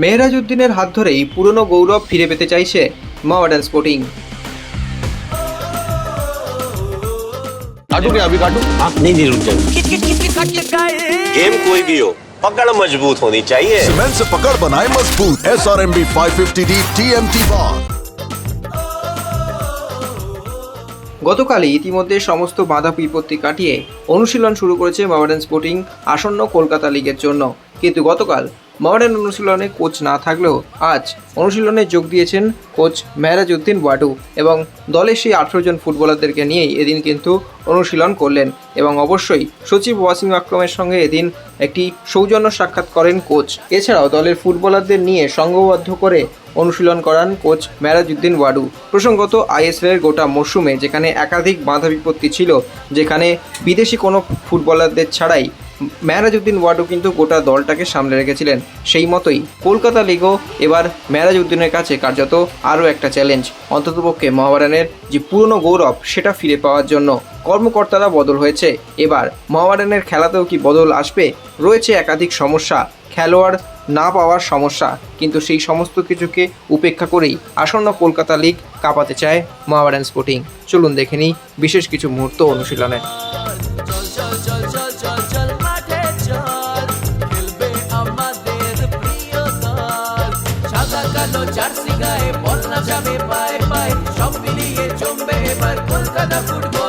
মেহরাজউদ্দিনের হাত ধরেই পুরনো গৌরব ফিরে পেতে চাইছে মোহামেডান স্পোর্টিং। काटू क्या अभी काटू? आप नहीं नहीं रुक जाओ। गेम कोई भी हो, पकड़ मजबूत होनी चाहिए। सीमेंट से पकड़ बनाए मजबूत। SRMB 550D TMT bar। গতকালই ইতিমধ্যে সমস্ত বাধা বিপত্তি কাটিয়ে অনুশীলন শুরু করেছে মোহামেডান স্পোর্টিং আসন্ন কলকাতা লিগের জন্য। কিন্তু গতকাল মোহামেডান অনুশীলনে কোচ না থাকলেও আজ অনুশীলনে যোগ দিয়েছেন কোচ মেহরাজউদ্দিন ওয়াডু এবং দলের সেই 18 জন ফুটবলারদেরকে নিয়েই এদিন কিন্তু অনুশীলন করলেন। এবং অবশ্যই সচিব ওয়াসিম আকরমের সঙ্গে এদিন একটি সৌজন্য সাক্ষাৎ করেন কোচ। এছাড়াও দলের ফুটবলারদের নিয়ে সংঘবদ্ধ করে অনুশীলন করান কোচ মেহরাজউদ্দিন ওয়াডু। প্রসঙ্গত আইএসএল এর গোটা মরশুমে যেখানে একাধিক বাধা বিপত্তি ছিল, যেখানে বিদেশি কোনো ফুটবলারদের ছাড়াই মেহরাজউদ্দিন ওয়াডু কিন্তু গোটা দলটাকে সামলে রেখেছিলেন। সেই মতোই কলকাতা লিগও এবার মেহরাজউদ্দিনের কাছে কার্যত আরও একটা চ্যালেঞ্জ, অন্ততপক্ষে মোহামেডানের যে পুরনো গৌরব সেটা ফিরে পাওয়ার জন্য। কর্মকর্তারা বদল হয়েছে, এবার মোহামেডানের খেলাতেও কি বদল আসবে? রয়েছে একাধিক সমস্যা, খেলোয়াড় না পাওয়ার সমস্যা, কিন্তু সেই সমস্ত কিছুকে উপেক্ষা করেই আসন্ন কলকাতা লিগ কাঁপাতে চায় মোহামেডান স্পোর্টিং। চলুন দেখে নিই বিশেষ কিছু মুহূর্ত অনুশীলনে। জার্সি গায়ে বদলা যাবে পায়ে পায়ে, সব মিলিয়ে জমবে এবার Kolkata football.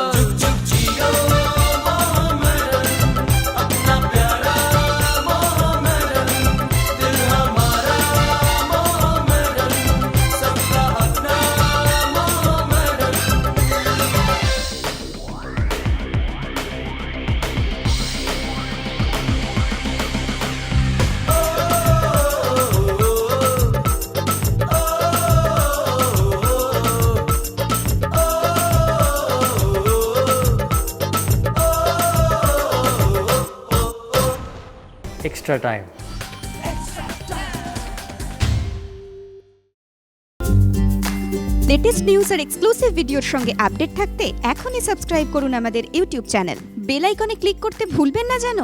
Extra time. Latest news আর এক্সক্লুসিভ ভিডিওর সঙ্গে আপডেট থাকতে এখনই সাবস্ক্রাইব করুন আমাদের ইউটিউব চ্যানেল। বেল আইকনে ক্লিক করতে ভুলবেন না যেন।